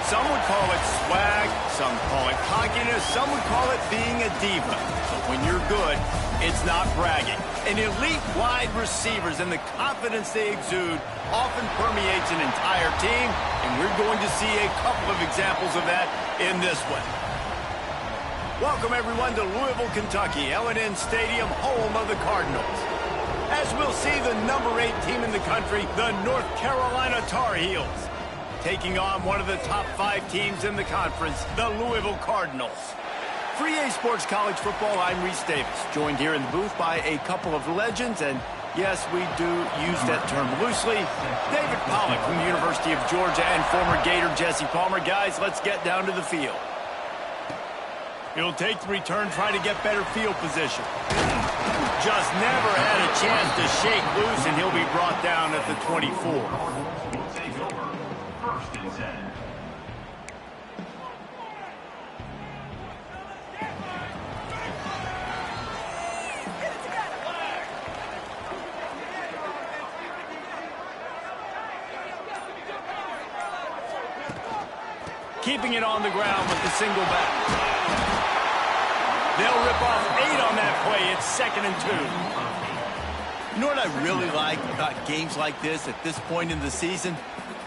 Some would call it swag, some call it cockiness, some would call it being a diva. But when you're good, it's not bragging. An elite wide receivers and the confidence they exude often permeates an entire team, and we're going to see a couple of examples of that in this one. Welcome, everyone, to Louisville, Kentucky, L&N Stadium, home of the Cardinals. As we'll see the number 8 team in the country, the North Carolina Tar Heels, taking on one of the top 5 teams in the conference, the Louisville Cardinals. For EA Sports College Football, I'm Reese Davis, joined here in the booth by a couple of legends, and yes, we do use that term loosely. David Pollack from the University of Georgia and former Gator Jesse Palmer. Guys, let's get down to the field. He'll take the return, trying to get better field position. Just never had a chance to shake loose, and he'll be brought down at the 24. Keeping it on the ground with the single back. They'll rip off 8 on that play. It's 2nd and 2. You know what I really like about games like this at this point in the season?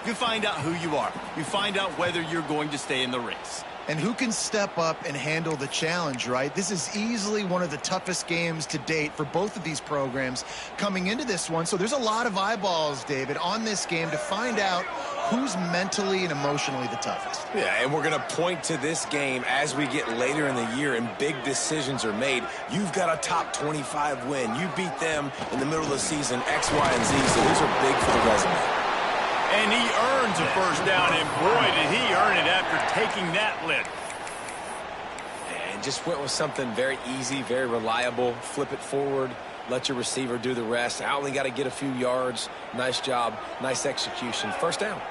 You find out who you are. You find out whether you're going to stay in the race. And who can step up and handle the challenge, right? This is easily one of the toughest games to date for both of these programs coming into this one. So there's a lot of eyeballs, David, on this game to find out who's mentally and emotionally the toughest. Yeah, and we're going to point to this game as we get later in the year and big decisions are made. You've got a top 25 win. You beat them in the middle of the season, X, Y, and Z, so these are big for the resume. And he earns a first down, and boy, did he earn it after taking that lift. And just went with something very easy, very reliable. Flip it forward, let your receiver do the rest. I only got to get a few yards. Nice job, nice execution. First down.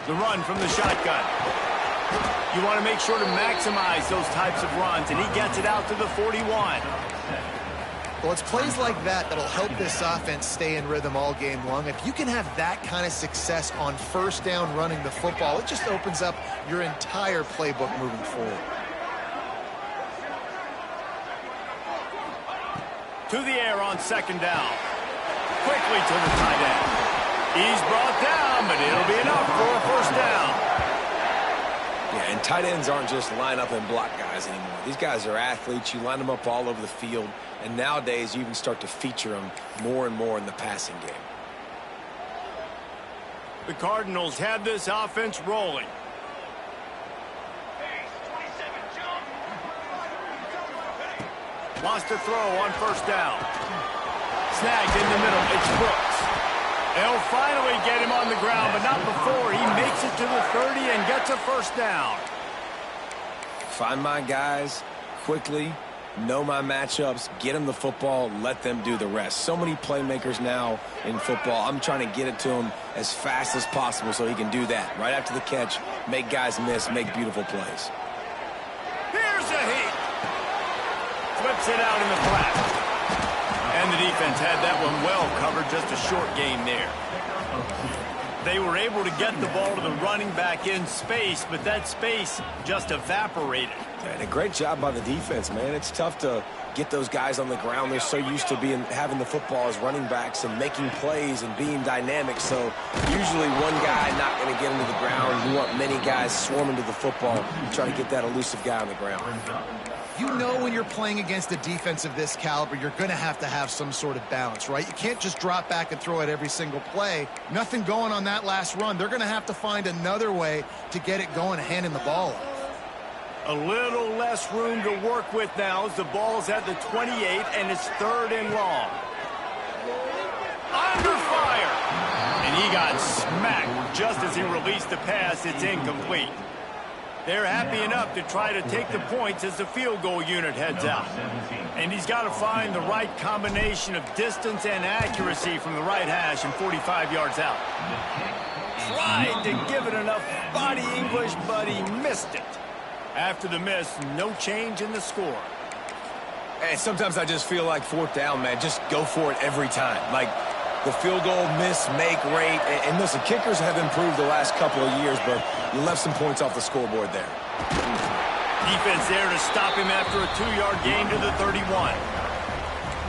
The run from the shotgun. You want to make sure to maximize those types of runs, and he gets it out to the 41. Well, it's plays like that that'll help this offense stay in rhythm all game long. If you can have that kind of success on first down running the football, it just opens up your entire playbook moving forward. To the air on 2nd down. Quickly to the tight end. He's brought down, but it'll be enough for a first down. Yeah, and tight ends aren't just line up and block guys anymore. These guys are athletes. You line them up all over the field, and nowadays you even start to feature them more and more in the passing game. The Cardinals have this offense rolling. Lost a throw on first down. Snagged in the middle. It's Brooks. They'll finally get him on the ground, but not before he makes it to the 30 and gets a first down. Find my guys quickly, know my matchups, get them the football, let them do the rest. So many playmakers now in football. I'm trying to get it to him as fast as possible so he can do that. Right after the catch, make guys miss, make beautiful plays. Here's a heat. Flips it out in the flat. And the defense had that one well covered, just a short gain there. They were able to get the ball to the running back in space, but that space just evaporated. And a great job by the defense, man. It's tough to get those guys on the ground. They're so used to having the football as running backs and making plays and being dynamic. So usually one guy not going to get into the ground. You want many guys swarming to the football, trying to get that elusive guy on the ground. You know when you're playing against a defense of this caliber, you're going to have some sort of balance, right? You can't just drop back and throw it every single play. Nothing going on that last run. They're going to have to find another way to get it going, handing the ball off. A little less room to work with now as the ball's at the 28 and it's 3rd and long. Under fire! And he got smacked just as he released the pass. It's incomplete. They're happy enough to try to take the points as the field goal unit heads out. And he's got to find the right combination of distance and accuracy from the right hash and 45 yards out. Tried to give it enough body English, but he missed it. After the miss, no change in the score. And sometimes I just feel like fourth down, man. Just go for it every time. Like the field goal miss, make rate. And listen, kickers have improved the last couple of years, but you left some points off the scoreboard there. Defense there to stop him after a 2-yard gain to the 31.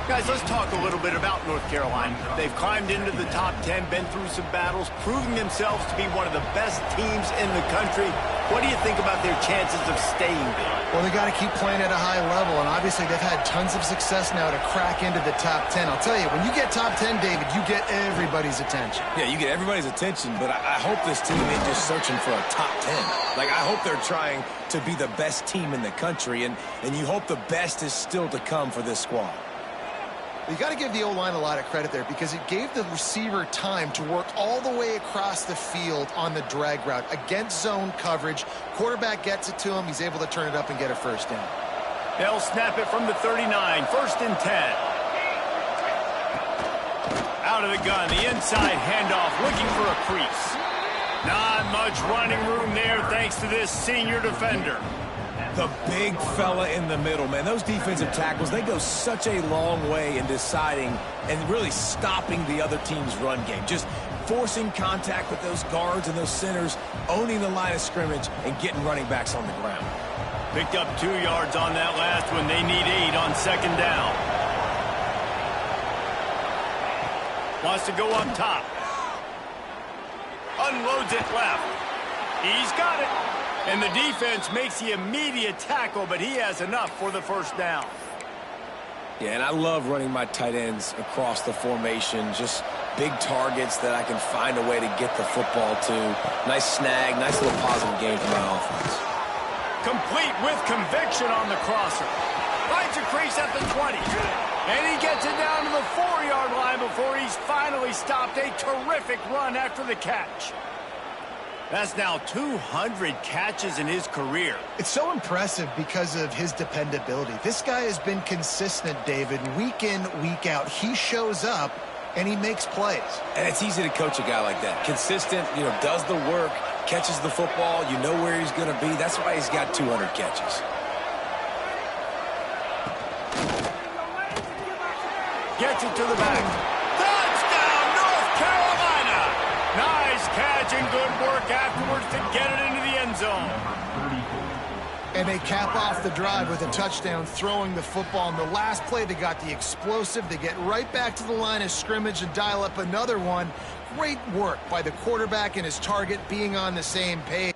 Guys, let's talk a little bit about North Carolina. They've climbed into the top 10, been through some battles, proving themselves to be one of the best teams in the country. What do you think about their chances of staying there? Well, they got to keep playing at a high level, and obviously they've had tons of success now to crack into the top 10. I'll tell you, when you get top 10, David, you get everybody's attention. Yeah, you get everybody's attention, but I hope this team ain't just searching for a top 10. Like, I hope they're trying to be the best team in the country, and you hope the best is still to come for this squad. You got to give the O-line a lot of credit there because it gave the receiver time to work all the way across the field on the drag route against zone coverage. Quarterback gets it to him. He's able to turn it up and get a first down. They'll snap it from the 39. 1st and 10. Out of the gun, the inside handoff, looking for a crease. Not much running room there thanks to this senior defender. The big fella in the middle, man. Those defensive tackles, they go such a long way in deciding and really stopping the other team's run game. Just forcing contact with those guards and those centers, owning the line of scrimmage, and getting running backs on the ground. Picked up 2 yards on that last one. They need 8 on 2nd down. Wants to go up top. Unloads it left. He's got it. And the defense makes the immediate tackle, but he has enough for the 1st down. Yeah, and I love running my tight ends across the formation. Just big targets that I can find a way to get the football to. Nice snag, nice little positive game for my offense. Complete with conviction on the crosser. Finds a crease at the 20. And he gets it down to the 4-yard line before he's finally stopped. A terrific run after the catch. That's now 200 catches in his career. It's so impressive because of his dependability. This guy has been consistent, David, week in, week out. He shows up, and he makes plays. And it's easy to coach a guy like that. Consistent, does the work, catches the football, you know where he's going to be. That's why he's got 200 catches. Gets it to the back. Touchdown, North Carolina! Nice catch and good work afterwards to get it into the end zone. And they cap off the drive with a touchdown, throwing the football. In the last play, they got the explosive. They get right back to the line of scrimmage and dial up another one. Great work by the quarterback and his target being on the same page.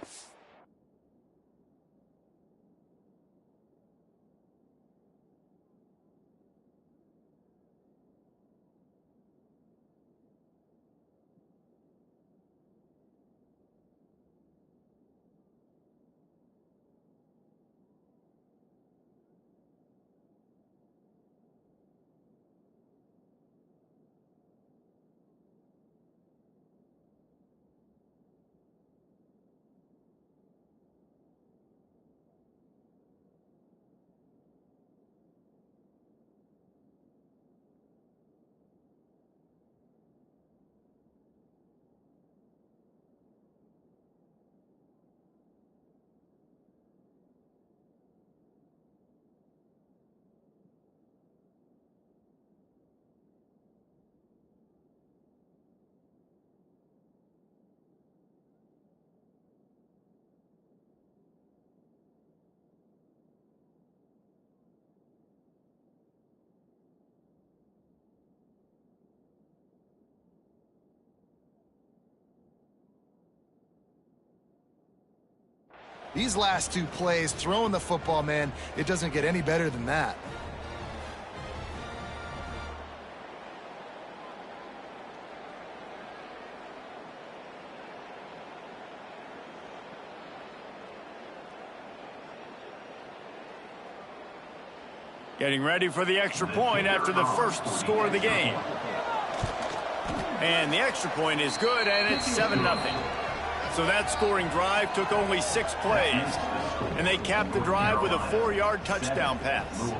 These last 2 plays, throwing the football, man, it doesn't get any better than that. Getting ready for the extra point after the first score of the game. And the extra point is good, and it's 7-0. So that scoring drive took only 6 plays. And they capped the drive with a 4-yard touchdown pass.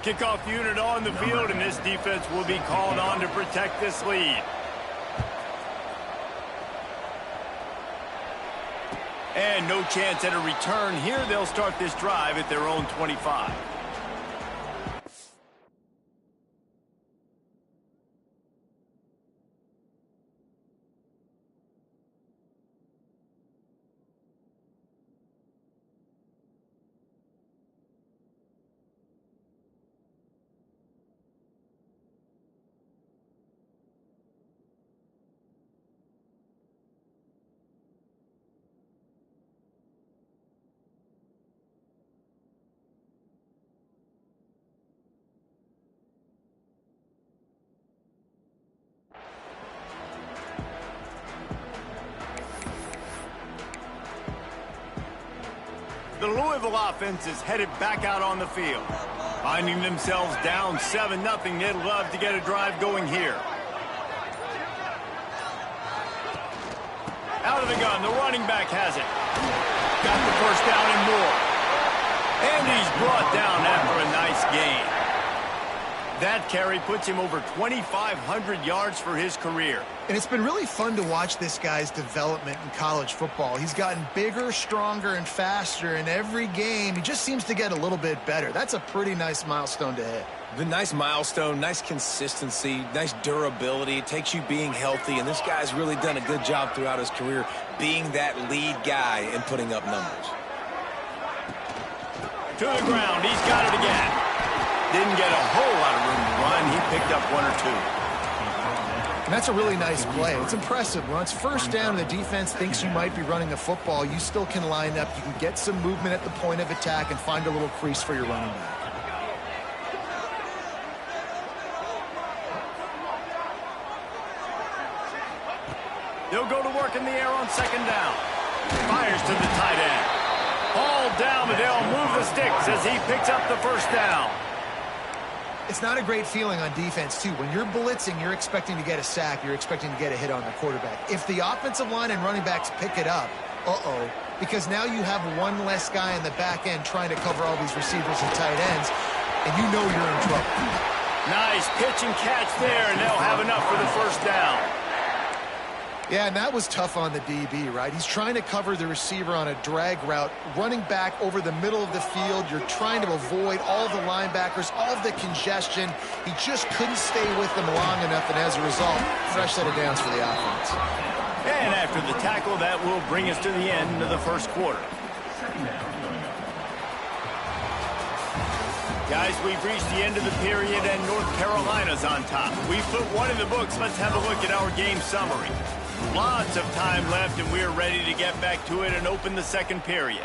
Kickoff unit on the field, and this defense will be called on to protect this lead. And no chance at a return here. They'll start this drive at their own 25. The Louisville offense is headed back out on the field. Finding themselves down 7-0, they'd love to get a drive going here. Out of the gun, the running back has it. Got the first down and more. And he's brought down after a nice gain. That carry puts him over 2,500 yards for his career. And it's been really fun to watch this guy's development in college football. He's gotten bigger, stronger, and faster in every game. He just seems to get a little bit better. That's a pretty nice milestone to hit. The nice milestone, nice consistency, nice durability. It takes you being healthy, and this guy's really done a good job throughout his career being that lead guy and putting up numbers. To the ground, he's got it again. Didn't get a whole lot of room to run. He picked up 1 or 2. And that's a really nice play. It's impressive. When it's first down and the defense thinks you might be running the football, you still can line up. You can get some movement at the point of attack and find a little crease for your running back. They'll go to work in the air on second down. Fires to the tight end. All down, but they'll move the sticks as he picks up the first down. It's not a great feeling on defense, too. When you're blitzing, you're expecting to get a sack. You're expecting to get a hit on the quarterback. If the offensive line and running backs pick it up, because now you have one less guy in the back end trying to cover all these receivers and tight ends, and you know you're in trouble. Nice pitch and catch there, and they'll have enough for the first down. Yeah, and that was tough on the DB, right? He's trying to cover the receiver on a drag route, running back over the middle of the field. You're trying to avoid all the linebackers, all of the congestion. He just couldn't stay with them long enough, and as a result, fresh set of downs for the offense. And after the tackle, that will bring us to the end of the first quarter. Guys, we've reached the end of the period, and North Carolina's on top. We've put one in the books. Let's have a look at our game summary. Lots of time left, and we're ready to get back to it and open the second period.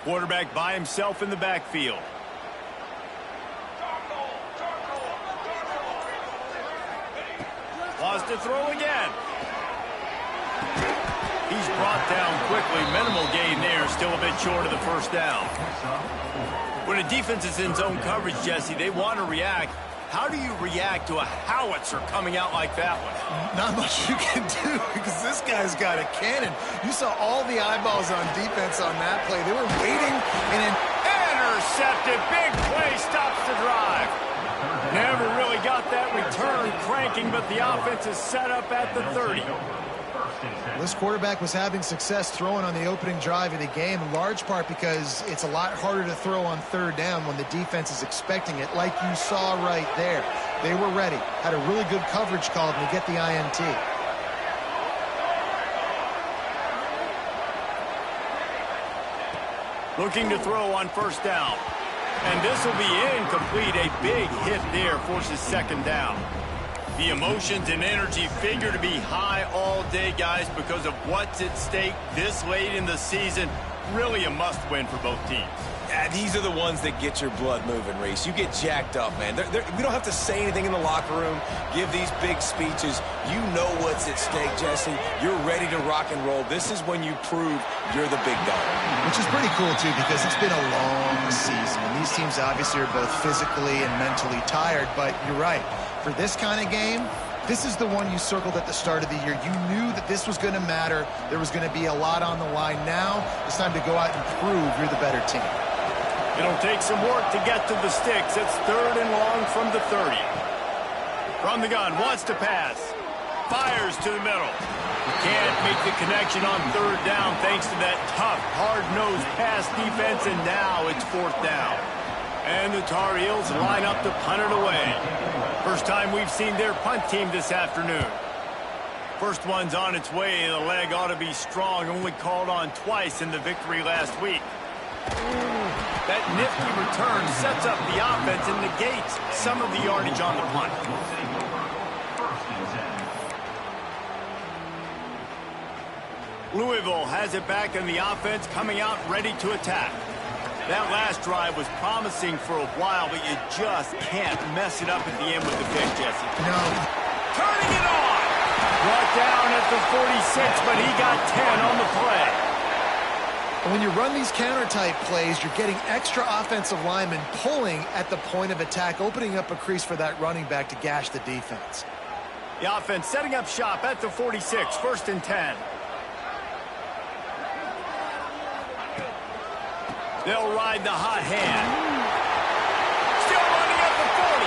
Quarterback by himself in the backfield. Wants to throw again. He's brought down quickly. Minimal gain there. Still a bit short of the first down. When a defense is in zone coverage, Jesse, they want to react. How do you react to a howitzer coming out like that one? Not much you can do because this guy's got a cannon. You saw all the eyeballs on defense on that play. They were waiting and intercepted. Big play stops the drive. Never really got that return cranking, but the offense is set up at the 30. This quarterback was having success throwing on the opening drive of the game, in large part because it's a lot harder to throw on third down when the defense is expecting it, like you saw right there. They were ready, had a really good coverage call, and they get the INT. Looking to throw on first down. And this will be incomplete. A big hit there forces second down. The emotions and energy figure to be high all day, guys, because of what's at stake this late in the season. Really a must-win for both teams. Yeah, these are the ones that get your blood moving, Reese. You get jacked up, man. We don't have to say anything in the locker room, give these big speeches. You know what's at stake, Jesse. You're ready to rock and roll. This is when you prove you're the big dog. Which is pretty cool, too, because it's been a long season. And these teams obviously are both physically and mentally tired, but you're right. For this kind of game, This is the one you circled at the start of the year. You knew that this was going to matter. There was going to be a lot on the line. Now it's time to go out and prove you're the better team. It'll take some work to get to the sticks. It's 3rd and long from the 30. From the gun, wants to pass. Fires to the middle. Can't make the connection on 3rd down thanks to that tough, hard-nosed pass defense, and now it's 4th down. And the Tar Heels line up to punt it away. First time we've seen their punt team this afternoon. First one's on its way. The leg ought to be strong. Only called on twice in the victory last week. That nifty return sets up the offense and negates some of the yardage on the punt. Louisville has it back in the offense, coming out ready to attack. That last drive was promising for a while, but you just can't mess it up at the end with the pick, Jesse. No. Turning it on! Brought down at the 46, but he got 10 on the play. And when you run these counter-type plays, you're getting extra offensive linemen pulling at the point of attack, opening up a crease for that running back to gash the defense. The offense setting up shop at the 46, 1st and 10. They'll ride the hot hand. Still running at the 40.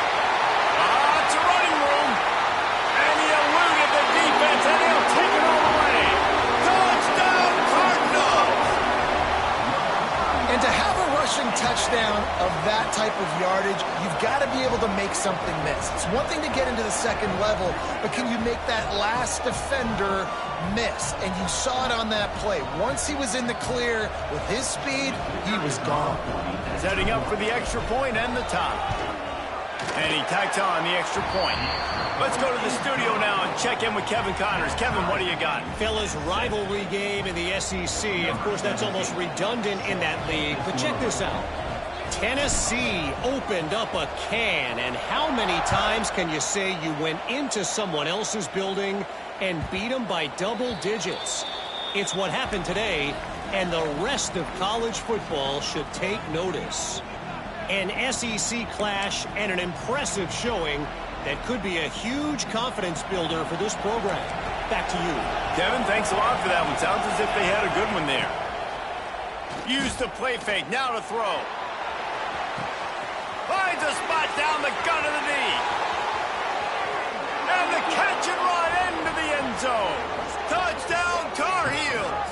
It's a running room. And he eluded the defense, and he'll take it all the way. Touchdown, Cardinals! And to have a rushing touchdown of that type of yardage, you've got to be able to make something miss. It's one thing to get into the second level, but can you make that last defender miss? And you saw it on that play. Once he was in the clear with his speed, he was gone. Setting up for the extra point and the top. And he tacks on the extra point. Let's go to the studio now and check in with Kevin Connors. Kevin, what do you got? Fellas, rivalry game in the SEC. Of course, that's almost redundant in that league. But check this out. Tennessee opened up a can. And how many times can you say you went into someone else's building and beat them by double digits? It's what happened today, and the rest of college football should take notice. An SEC clash and an impressive showing that could be a huge confidence builder for this program. Back to you. Kevin, thanks a lot for that one. Sounds as if they had a good one there. Use the play fake. Now to throw. Finds a spot down the gun of the knee. And the catch and run into the end zone. Touchdown, Tar Heels.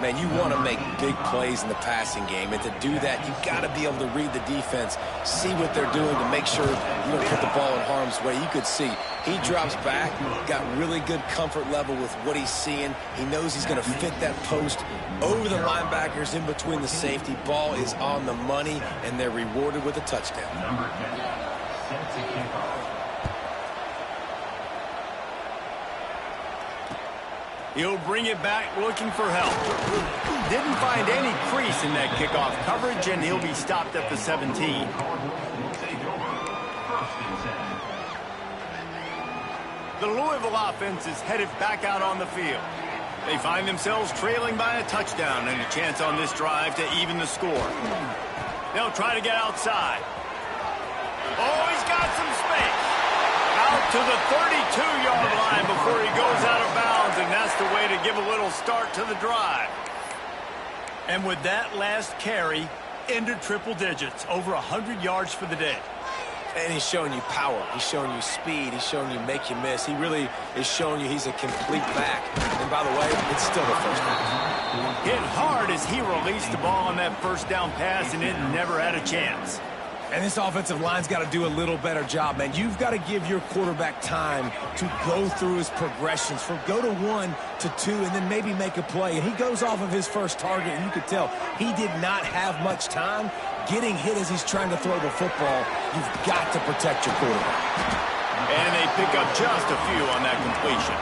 Man, you want to make big plays in the passing game, and to do that, you got to be able to read the defense, see what they're doing to make sure you don't put the ball in harm's way. You could see he drops back, got really good comfort level with what he's seeing. He knows he's going to fit that post over the linebackers in between the safety. Ball is on the money, and they're rewarded with a touchdown. He'll bring it back looking for help. Didn't find any crease in that kickoff coverage, and he'll be stopped at the 17. The Louisville offense is headed back out on the field. They find themselves trailing by a touchdown and a chance on this drive to even the score. They'll try to get outside. Oh, he's got some space. Out to the 32-yard line before he goes out of bounds, and that's the way to give a little start to the drive. And with that last carry, into triple digits, over 100 yards for the day. And he's showing you power. He's showing you speed. He's showing you make you miss. He really is showing you he's a complete back. And by the way, it's still the first down. Hit hard as he released the ball on that first down pass, and it never had a chance. And this offensive line's got to do a little better job, man. You've got to give your quarterback time to go through his progressions, from go to 1 to 2, and then maybe make a play. And he goes off of his first target, and you could tell he did not have much time getting hit as he's trying to throw the football. You've got to protect your quarterback. And they pick up just a few on that completion.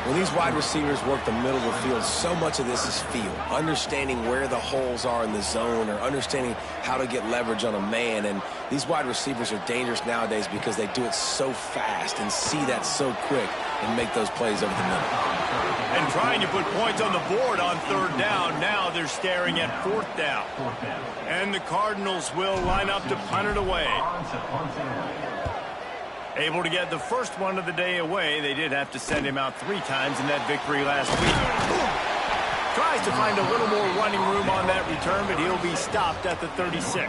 When these wide receivers work the middle of the field, so much of this is feel. Understanding where the holes are in the zone, or understanding how to get leverage on a man. And these wide receivers are dangerous nowadays because they do it so fast and see that so quick and make those plays over the middle. And trying to put points on the board on third down. Now they're staring at fourth down. And the Cardinals will line up to punt it away. Able to get the first one of the day away. They did have to send him out 3 times in that victory last week. Tries to find a little more running room on that return, but he'll be stopped at the 36.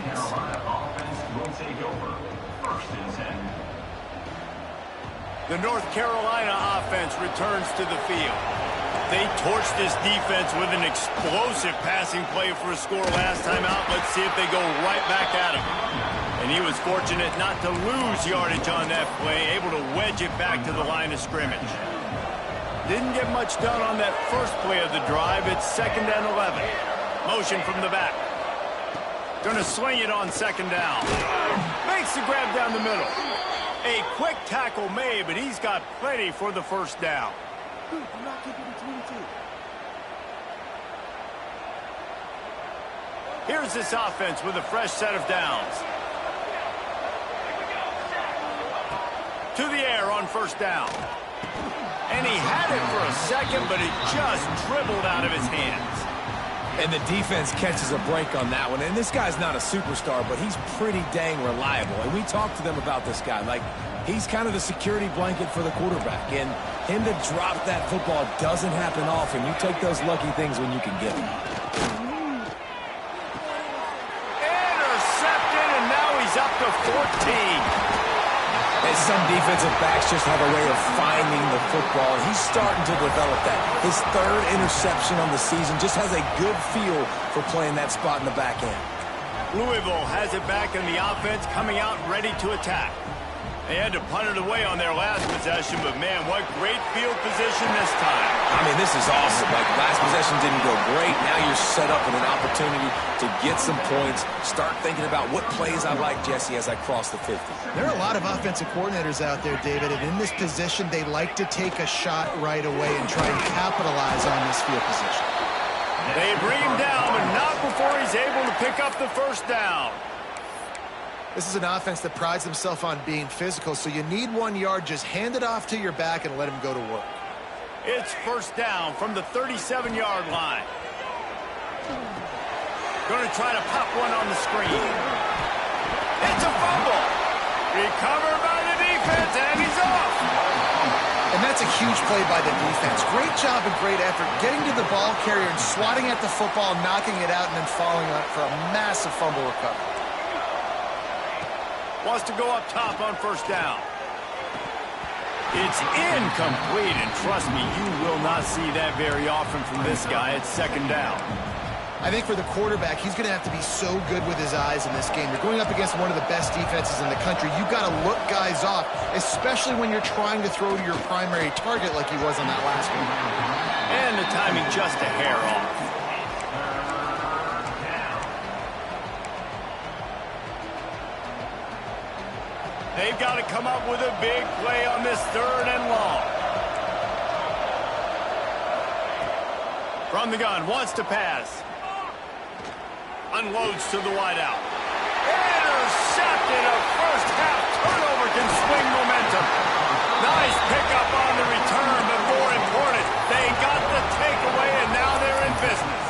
The North Carolina offense returns to the field. They torched this defense with an explosive passing play for a score last time out. Let's see if they go right back at him. And he was fortunate not to lose yardage on that play, able to wedge it back to the line of scrimmage. Didn't get much done on that first play of the drive. It's 2nd and 11. Motion from the back. Gonna swing it on 2nd down. Makes the grab down the middle. A quick tackle made, but he's got plenty for the first down. Here's this offense with a fresh set of downs. To the air on 1st down. And he had it for a second, but it just dribbled out of his hands. And the defense catches a break on that one. And this guy's not a superstar, but he's pretty dang reliable. And we talked to them about this guy. Like, he's kind of the security blanket for the quarterback. And him to drop that football doesn't happen often. You take those lucky things when you can get them. Intercepted, and now he's up to 14. And some defensive backs just have a way of finding the football. He's starting to develop that. His 3rd interception on the season, just has a good feel for playing that spot in the back end. Louisville has it back in the offense, coming out ready to attack. They had to punt it away on their last possession, but man, what great field position this time. I mean, this is awesome. Like, last possession didn't go great. Now you're set up with an opportunity to get some points. Start thinking about what plays I like, Jesse, as I cross the 50. There are a lot of offensive coordinators out there, David, and in this position, they like to take a shot right away and try and capitalize on this field position. They bring him down, but not before he's able to pick up the first down. This is an offense that prides themselves on being physical, so you need 1 yard, just hand it off to your back and let him go to work. It's first down from the 37-yard line. Going to try to pop one on the screen. It's a fumble. Recovered by the defense, and he's off. And that's a huge play by the defense. Great job and great effort getting to the ball carrier and swatting at the football, knocking it out, and then following up for a massive fumble recovery. Wants to go up top on first down. It's incomplete, and trust me, you will not see that very often from this guy at 2nd down. I think for the quarterback, he's going to have to be so good with his eyes in this game. You're going up against one of the best defenses in the country. You've got to look guys off, especially when you're trying to throw to your primary target like he was on that last one. And the timing just a hair off. They've got to come up with a big play on this 3rd and long. From the gun, wants to pass. Unloads to the wideout. Intercepted. A first half turnover can swing momentum. Nice pickup on the return, but more important, they got the takeaway, and now they're in business.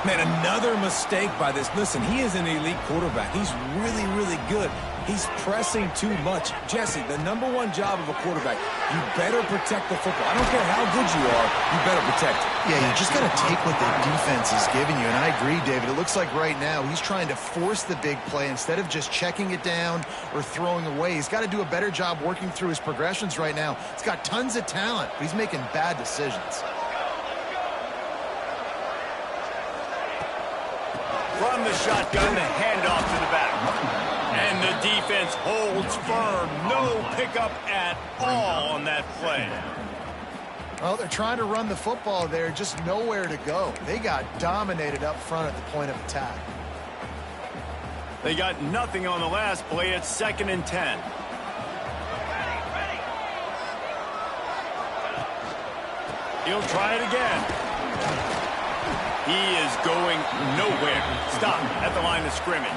Man, another mistake by this. Listen, he is an elite quarterback. He's really, really good. He's pressing too much. Jesse, the #1 job of a quarterback, you better protect the football. I don't care how good you are, you better protect it. Yeah, you just got to take what the defense is giving you. And I agree, David. It looks like right now he's trying to force the big play instead of just checking it down or throwing away. He's got to do a better job working through his progressions right now. He's got tons of talent, but he's making bad decisions. From the shotgun, the handoff to the back. And the defense holds firm. No pickup at all on that play. Well, they're trying to run the football there, just nowhere to go. They got dominated up front at the point of attack. They got nothing on the last play. It's 2nd and 10. He'll try it again. He is going nowhere. Stop at the line of scrimmage.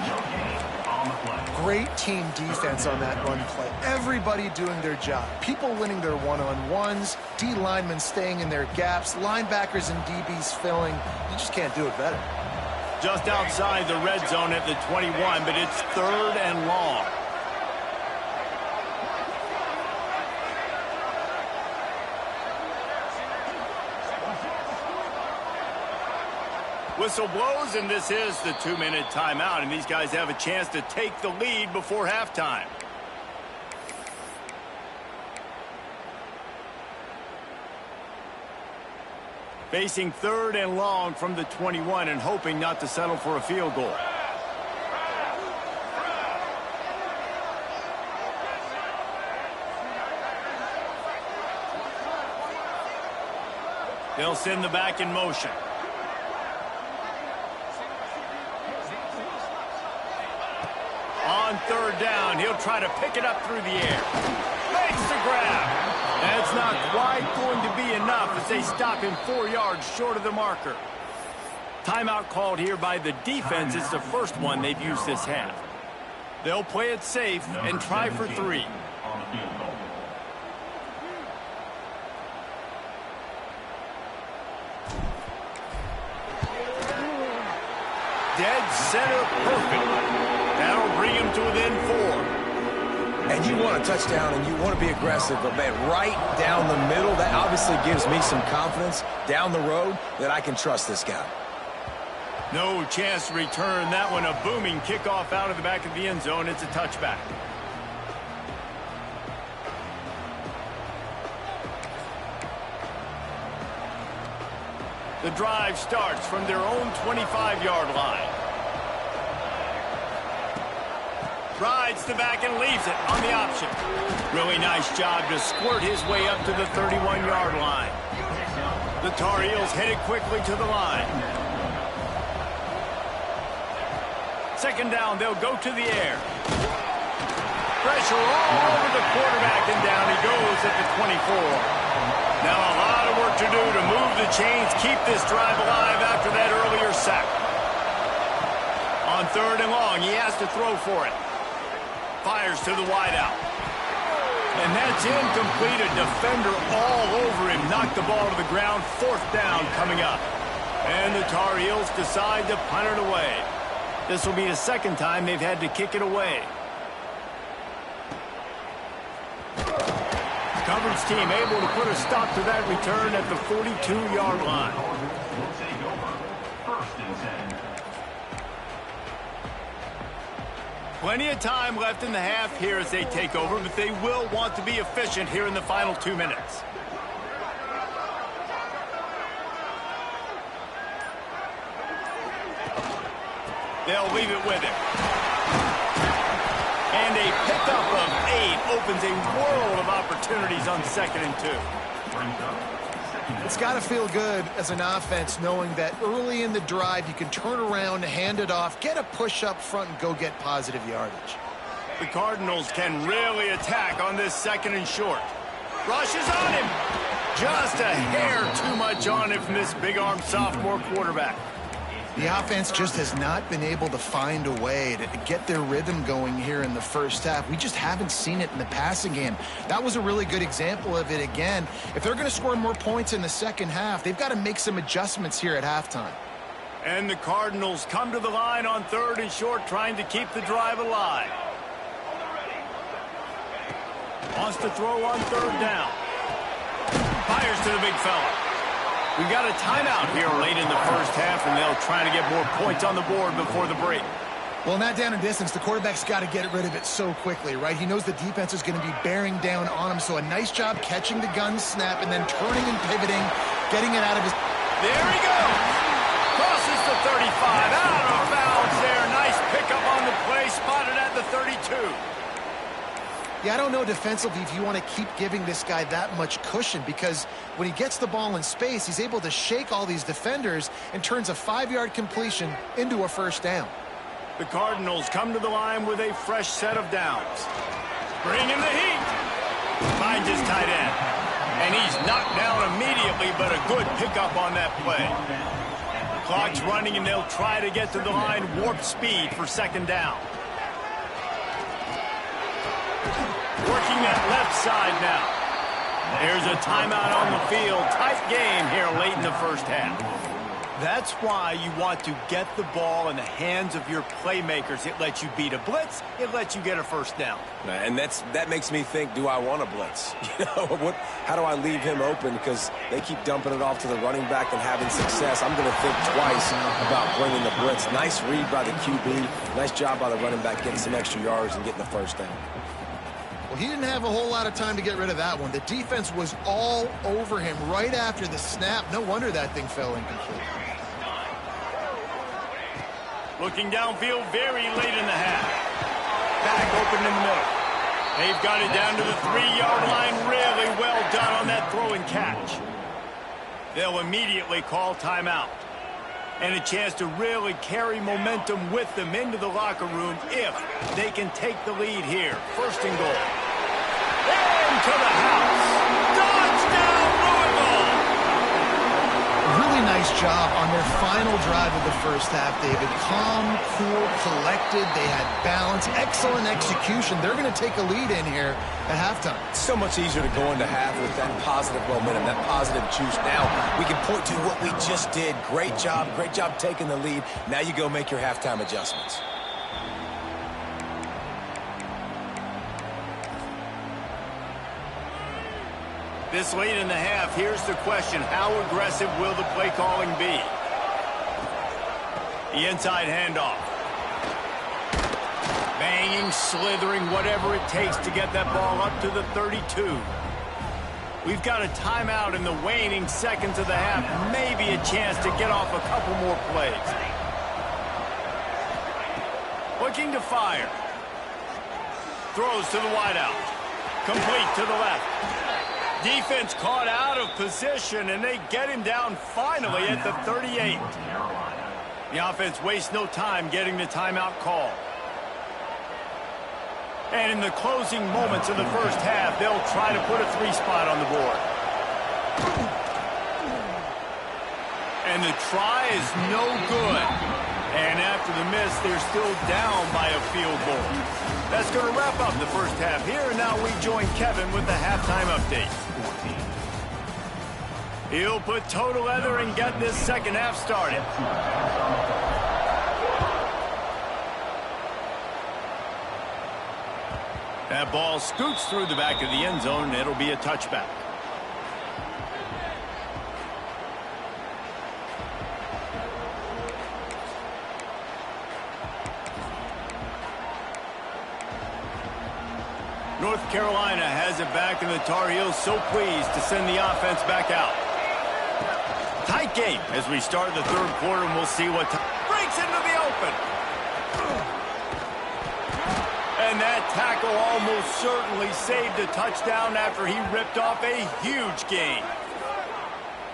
Great team defense on that run play. Everybody doing their job. People winning their one-on-ones, D linemen staying in their gaps, linebackers and DBs filling. You just can't do it better. Just outside the red zone at the 21, but it's 3rd and long. Whistle blows, and this is the 2-minute timeout, and these guys have a chance to take the lead before halftime. Facing 3rd and long from the 21 and hoping not to settle for a field goal. They'll send the back in motion. On 3rd down, he'll try to pick it up through the air. Makes the grab. That's not quite going to be enough as they stop him 4 yards short of the marker. Timeout called here by the defense. It's the first one they've used this half. They'll play it safe and try for 3. Dead center perfect. That'll bring him to within 4. And you want a touchdown and you want to be aggressive, but man, right down the middle, that obviously gives me some confidence down the road that I can trust this guy. No chance to return that one. A booming kickoff out of the back of the end zone. It's a touchback. The drive starts from their own 25-yard line. Rides the back and leaves it on the option. Really nice job to squirt his way up to the 31-yard line. The Tar Heels headed quickly to the line. 2nd down, they'll go to the air. Pressure all over the quarterback, and down he goes at the 24. Now a lot of work to do to move the chains, keep this drive alive after that earlier sack. On 3rd and long, he has to throw for it. Fires to the wideout. And that's incomplete. A defender all over him. Knocked the ball to the ground. 4th down coming up. And the Tar Heels decide to punt it away. This will be the 2nd time they've had to kick it away. Coverage team able to put a stop to that return at the 42-yard line. Plenty of time left in the half here as they take over, but they will want to be efficient here in the final 2 minutes. They'll leave it with him. And a pickup of 8 opens a world of opportunities on 2nd and 2. It's got to feel good as an offense knowing that early in the drive you can turn around, hand it off, get a push up front, and go get positive yardage. The Cardinals can really attack on this 2nd and short. Rushes on him. Just a hair too much on it from this big-armed sophomore quarterback. The offense just has not been able to find a way to get their rhythm going here in the first half. We just haven't seen it in the passing game. That was a really good example of it again. If they're going to score more points in the second half, they've got to make some adjustments here at halftime. And the Cardinals come to the line on 3rd and short, trying to keep the drive alive. Wants to throw on 3rd down. Fires to the big fella. We've got a timeout here late in the first half, and they'll try to get more points on the board before the break. Well, not down in distance. The quarterback's got to get rid of it so quickly, right? He knows the defense is going to be bearing down on him, so a nice job catching the gun snap and then turning and pivoting, getting it out of his... There he goes! Crosses the 35, out of bounds there. Nice pickup on the play, spotted at the 32. Yeah, I don't know defensively if you want to keep giving this guy that much cushion, because when he gets the ball in space, he's able to shake all these defenders and turns a 5-yard completion into a 1st down. The Cardinals come to the line with a fresh set of downs. Bring in the heat. Finds his tight end. And he's knocked down immediately, but a good pickup on that play. The clock's running, and they'll try to get to the line warp speed for 2nd down. Working that left side now. There's a timeout on the field. Tight game here late in the first half. That's why you want to get the ball in the hands of your playmakers. It lets you beat a blitz. It lets you get a first down. And that makes me think, do I want a blitz? How do I leave him open? Because they keep dumping it off to the running back and having success. I'm going to think twice about bringing the blitz. Nice read by the QB. Nice job by the running back getting some extra yards and getting the first down. Well, he didn't have a whole lot of time to get rid of that one. The defense was all over him right after the snap. No wonder that thing fell incomplete. Looking downfield very late in the half. Back open in the middle. They've got it down to the 3-yard line. Really well done on that throw and catch. They'll immediately call timeout. And a chance to really carry momentum with them into the locker room if they can take the lead here. First and goal. Into the house. Touchdown, Louisville! Really nice job on their final drive of the first half, David. Calm, cool, collected. They had balance. Excellent execution. They're going to take a lead in here at halftime. It's so much easier to go into half with that positive momentum, that positive juice. Now we can point to what we just did. Great job taking the lead. Now you go make your halftime adjustments. This late in the half, here's the question. How aggressive will the play calling be? The inside handoff. Banging, slithering, whatever it takes to get that ball up to the 32. We've got a timeout in the waning seconds of the half. Maybe a chance to get off a couple more plays. Looking to fire. Throws to the wideout. Complete to the left. Defense caught out of position, and they get him down finally at the 38. The offense wastes no time getting the timeout call. And in the closing moments of the first half, they'll try to put a 3-spot on the board. And the try is no good. And after the miss, they're still down by a field goal. That's going to wrap up the first half here, and now we join Kevin with the halftime update. He'll put toe to leather and get this second half started. That ball scoots through the back of the end zone, and it'll be a touchback. North Carolina has it back, and the Tar Heels so pleased to send the offense back out. Tight game as we start the third quarter, and we'll see what breaks into the open. And that tackle almost certainly saved a touchdown after he ripped off a huge gain.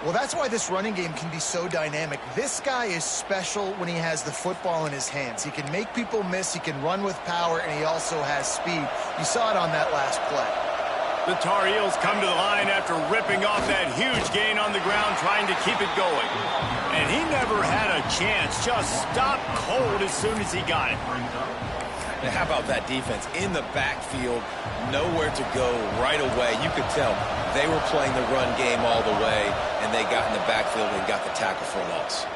Well, that's why this running game can be so dynamic. This guy is special when he has the football in his hands. He can make people miss, he can run with power, and he also has speed. You saw it on that last play. The Tar Heels come to the line after ripping off that huge gain on the ground, trying to keep it going. And he never had a chance, just stopped cold as soon as he got it. Now, how about that defense in the backfield, nowhere to go right away. You could tell they were playing the run game all the way, and they got in the backfield and got the tackle for a loss.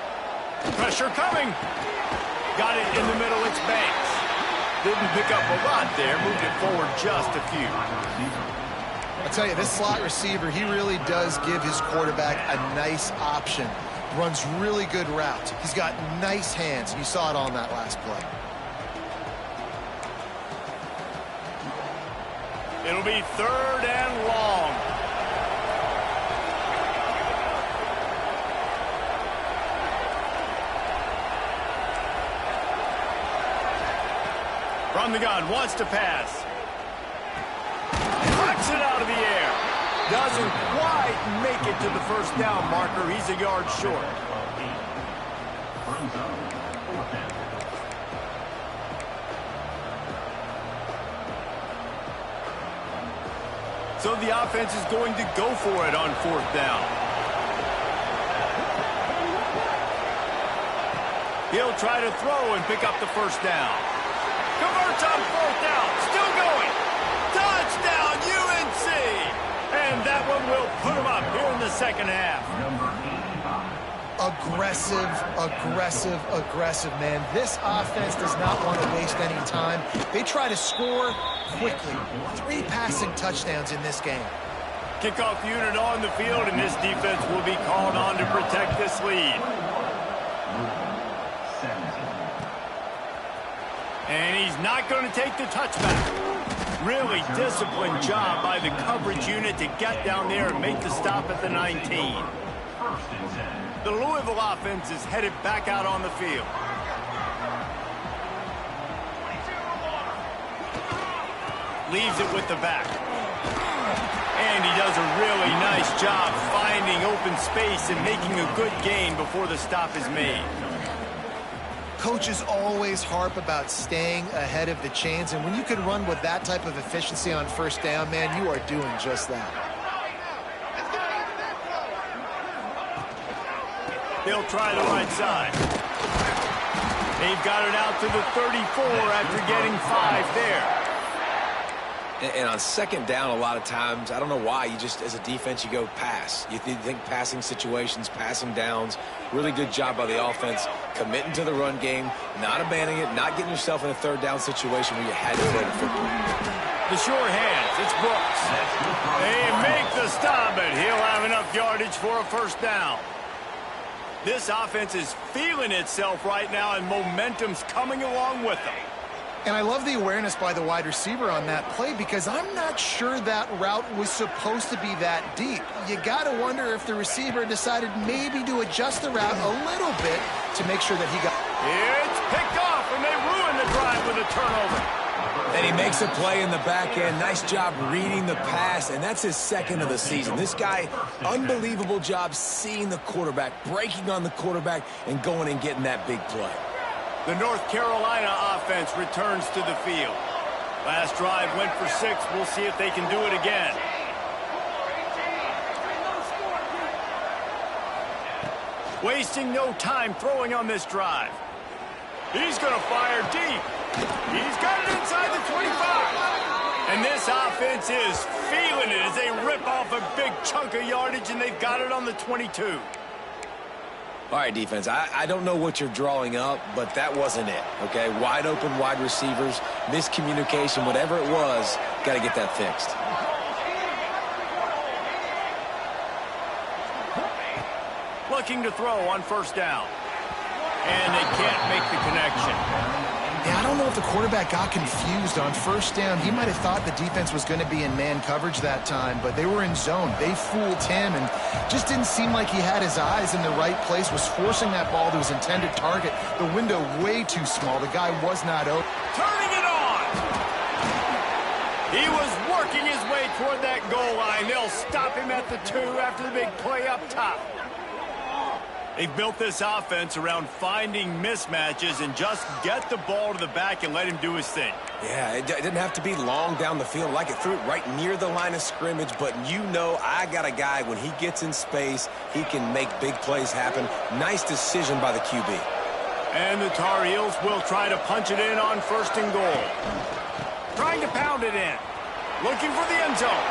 Pressure coming. Got it in the middle, it's Banks. Didn't pick up a lot there, moved it forward just a few. I'll tell you, this slot receiver, he really does give his quarterback a nice option. Runs really good routes. He's got nice hands. You saw it on that last play. It'll be third and long. From the gun, wants to pass. Knocks it out of the air. Doesn't quite make it to the first down marker. He's a yard short. So the offense is going to go for it on fourth down. He'll try to throw and pick up the first down. Converts on fourth down. Still going. Touchdown, UNC! And that one will put him up here in the second half. Aggressive, aggressive, aggressive, man. This offense does not want to waste any time. They try to score quickly. 3 passing touchdowns in this game. Kickoff unit on the field, and this defense will be called on to protect this lead. And he's not going to take the touchback. Really disciplined job by the coverage unit to get down there and make the stop at the 19. The Louisville offense is headed back out on the field. Leaves it with the back. And he does a really nice job finding open space and making a good gain before the stop is made. Coaches always harp about staying ahead of the chains, and when you can run with that type of efficiency on first down, man, you are doing just that. They'll try the right side. They've got it out to the 34 after getting 5 there. And on second down, a lot of times, I don't know why, you just, as a defense, you go pass. You think passing situations, passing downs. Really good job by the offense, committing to the run game, not abandoning it, not getting yourself in a third down situation where you had to throw the football. The short hands, it's Brooks. They make the stop, but he'll have enough yardage for a first down. This offense is feeling itself right now, and momentum's coming along with them. And I love the awareness by the wide receiver on that play, because I'm not sure that route was supposed to be that deep. You got to wonder if the receiver decided maybe to adjust the route a little bit to make sure that he got... It's picked off, and they ruin the drive with a turnover. And he makes a play in the back end. Nice job reading the pass, and that's his second of the season. This guy, unbelievable job seeing the quarterback, breaking on the quarterback, and going and getting that big play. The North Carolina offense returns to the field. Last drive went for 6. We'll see if they can do it again. Wasting no time throwing on this drive. He's going to fire deep. He's got it inside the 25. And this offense is feeling it as they rip off a big chunk of yardage, and they've got it on the 22. All right, defense, I don't know what you're drawing up, but that wasn't it, okay? Wide open wide receivers, miscommunication, whatever it was, got to get that fixed. Looking to throw on first down. And they can't make the connection. Yeah, I don't know if the quarterback got confused on first down. He might have thought the defense was going to be in man coverage that time, but they were in zone. They fooled him and just didn't seem like he had his eyes in the right place, was forcing that ball to his intended target. The window way too small. The guy was not open. Turning it on! He was working his way toward that goal line. They'll stop him at the 2 after the big play up top. They've built this offense around finding mismatches and just get the ball to the back and let him do his thing. Yeah, it didn't have to be long down the field. Like it threw it right near the line of scrimmage, but you know I got a guy, when he gets in space, he can make big plays happen. Nice decision by the QB. And the Tar Heels will try to punch it in on first and goal. Trying to pound it in. Looking for the end zone.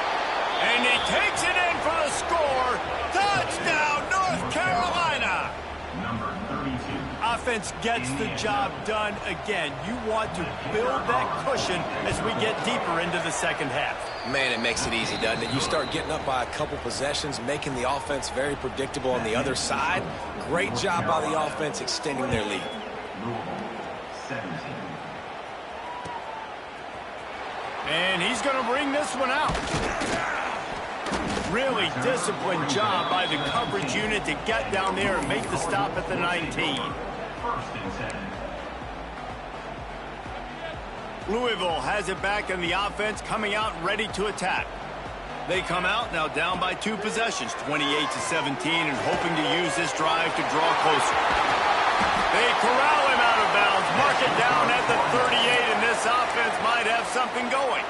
And he takes it in for the score. Touchdown, North Carolina! Number 32. Offense gets the job done again. You want to build that cushion as we get deeper into the second half. Man, it makes it easy, doesn't it? You start getting up by a couple possessions, making the offense very predictable on the other side. Great job by the offense extending their lead. Louisville, 17. And he's going to bring this one out. Really disciplined job by the coverage unit to get down there and make the stop at the 19. First and 10. Louisville has it back, and the offense coming out ready to attack. They come out now down by 2 possessions, 28-17, and hoping to use this drive to draw closer. They corral him out of bounds, mark it down at the 38, and this offense might have something going.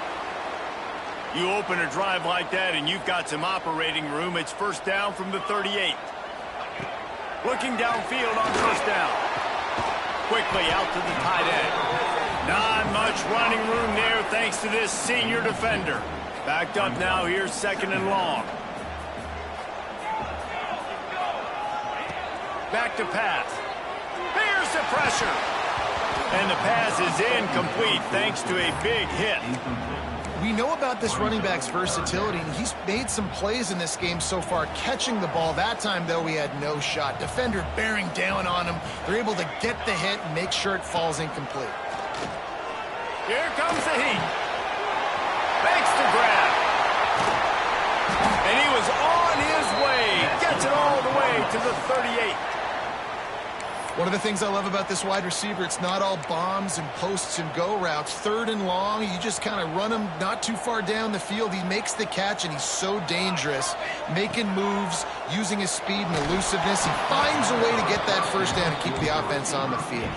You open a drive like that and you've got some operating room. It's first down from the 38. Looking downfield on first down. Quickly out to the tight end. Not much running room there thanks to this senior defender. Backed up now here, second and long. back to pass. Here's the pressure. And the pass is incomplete thanks to a big hit. We know about this running back's versatility, and he's made some plays in this game so far, catching the ball. That time, though, he had no shot. Defender bearing down on him. They're able to get the hit and make sure it falls incomplete. Here comes the heat. Makes the grab. And he was on his way. Gets it all the way to the 38. One of the things I love about this wide receiver, it's not all bombs and posts and go routes. Third and long, you just kind of run him not too far down the field. He makes the catch, and he's so dangerous, making moves, using his speed and elusiveness. He finds a way to get that first down and keep the offense on the field.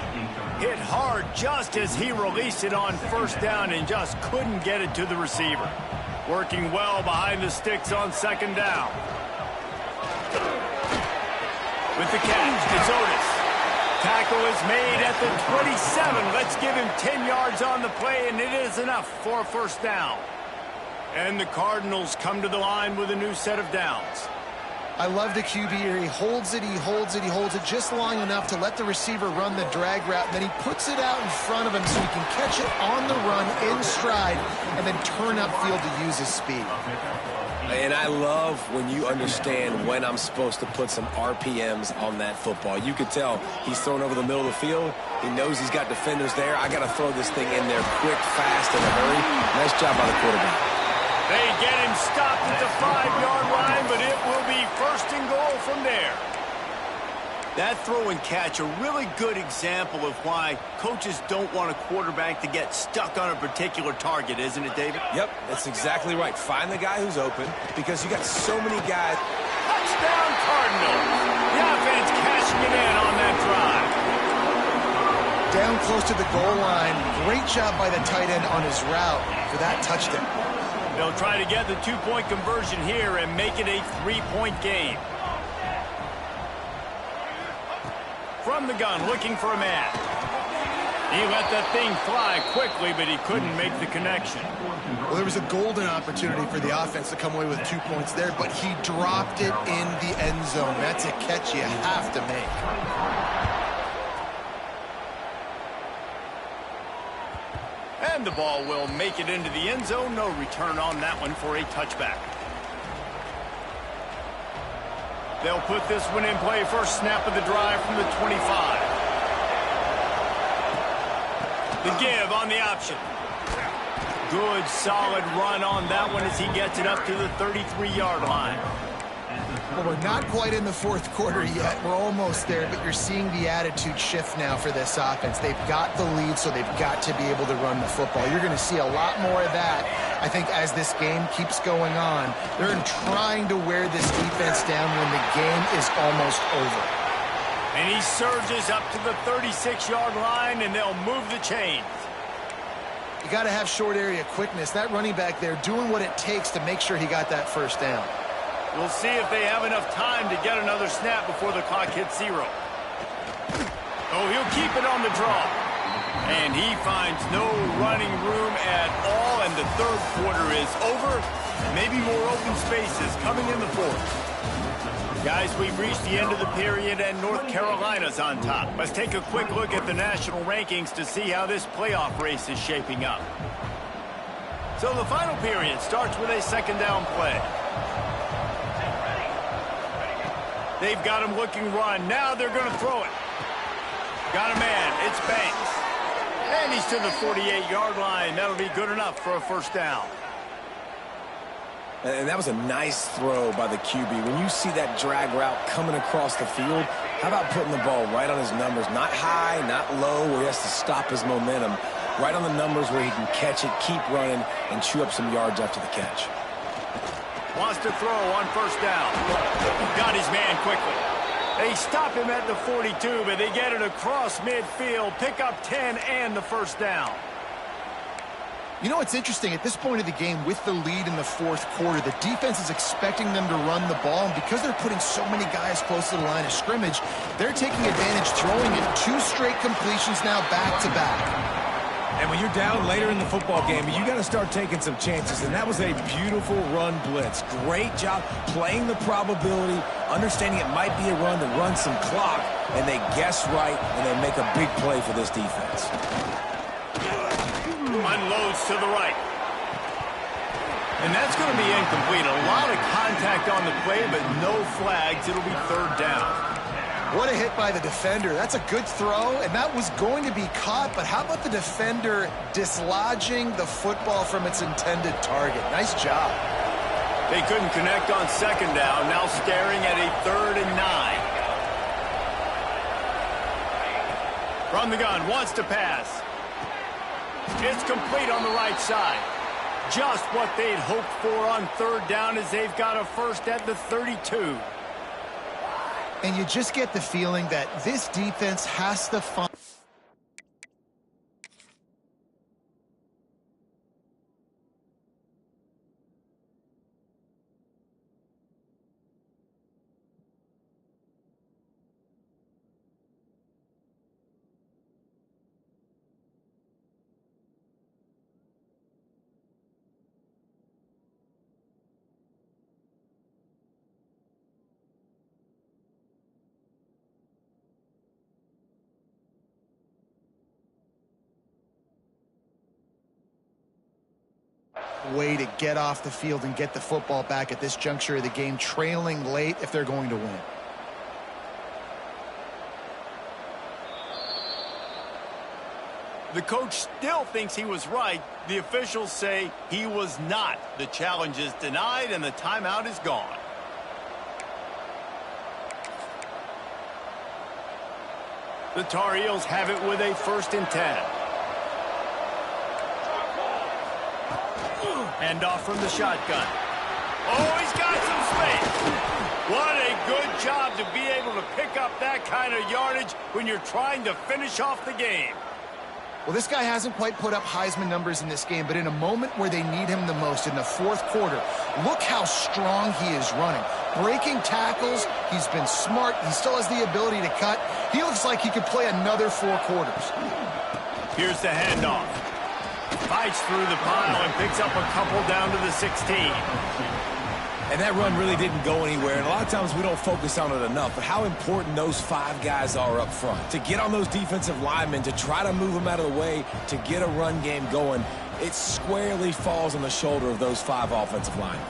Hit hard just as he released it on first down and just couldn't get it to the receiver. Working well behind the sticks on second down. With the catch, it's Otis. Tackle is made at the 27. Let's give him 10 yards on the play, and it is enough for a first down. And the Cardinals come to the line with a new set of downs. I love the QB here. He holds it, he holds it, he holds it just long enough to let the receiver run the drag route. And then he puts it out in front of him so he can catch it on the run in stride and then turn upfield to use his speed. And I love when you understand when I'm supposed to put some RPMs on that football. You could tell he's thrown over the middle of the field. He knows he's got defenders there. I got to throw this thing in there quick, fast, in a hurry. Nice job by the quarterback. They get him stopped at the 5-yard line, but it will be first and goal from there. That throw and catch, a really good example of why coaches don't want a quarterback to get stuck on a particular target, isn't it, David? Yep, that's exactly right. Find the guy who's open because you got so many guys. Touchdown, Cardinals. The offense cashing it in on that drive. Down close to the goal line. Great job by the tight end on his route for that touchdown. They'll try to get the two-point conversion here and make it a three-point game. From the gun, looking for a man. He let that thing fly quickly, but he couldn't make the connection. Well, there was a golden opportunity for the offense to come away with 2 points there, but he dropped it in the end zone. That's a catch you have to make. And the ball will make it into the end zone. No return on that one for a touchback. They'll put this one in play. First snap of the drive from the 25. The give on the option. Good, solid run on that one as he gets it up to the 33-yard line. Well, we're not quite in the fourth quarter yet. We're almost there, but you're seeing the attitude shift now for this offense. They've got the lead, so they've got to be able to run the football. You're going to see a lot more of that, I think, as this game keeps going on. They're trying to wear this defense down when the game is almost over. And he surges up to the 36-yard line, and they'll move the chains. You got to have short area quickness. That running back there doing what it takes to make sure he got that first down. We'll see if they have enough time to get another snap before the clock hits 0. Oh, he'll keep it on the draw. And he finds no running room at all, and the third quarter is over. Maybe more open spaces coming in the fourth. Guys, we've reached the end of the period, and North Carolina's on top. Let's take a quick look at the national rankings to see how this playoff race is shaping up. So the final period starts with a second down play. They've got him looking run. Now they're going to throw it. Got a man. It's Banks. And he's to the 48-yard line. That'll be good enough for a first down. And that was a nice throw by the QB. When you see that drag route coming across the field, how about putting the ball right on his numbers? Not high, not low, where he has to stop his momentum. Right on the numbers where he can catch it, keep running, and chew up some yards after the catch. Wants to throw on first down. Got his man quickly. They stop him at the 42, but they get it across midfield. Pick up 10 and the first down. You know what's interesting? At this point of the game, with the lead in the fourth quarter, the defense is expecting them to run the ball, and because they're putting so many guys close to the line of scrimmage, they're taking advantage, throwing it 2 straight completions now back-to-back. And when you're down later in the football game, you got to start taking some chances. And that was a beautiful run blitz. Great job playing the probability, understanding it might be a run to run some clock. And they guess right, and they make a big play for this defense. Unloads to the right. And that's going to be incomplete. A lot of contact on the play, but no flags. It'll be third down. What a hit by the defender. That's a good throw, and that was going to be caught, but how about the defender dislodging the football from its intended target? Nice job. They couldn't connect on second down. Now staring at a 3rd and 9. From the gun, wants to pass. It's complete on the right side. Just what they'd hoped for on third down as they've got a first at the 32. And you just get the feeling that this defense has to find... way to get off the field and get the football back at this juncture of the game, trailing late if they're going to win. The coach still thinks he was right. The officials say he was not. The challenge is denied and the timeout is gone. The Tar Heels have it with a 1st and 10. Hand off from the shotgun. Oh, he's got some space. What a good job to be able to pick up that kind of yardage when you're trying to finish off the game. Well, this guy hasn't quite put up Heisman numbers in this game, but in a moment where they need him the most, in the 4th quarter, look how strong he is running. Breaking tackles, he's been smart, he still has the ability to cut. He looks like he could play another 4 quarters. Here's the handoff. Fights through the pile and picks up a couple down to the 16. And that run really didn't go anywhere, and a lot of times we don't focus on it enough, but how important those 5 guys are up front. To get on those defensive linemen, to try to move them out of the way, to get a run game going, it squarely falls on the shoulder of those 5 offensive linemen.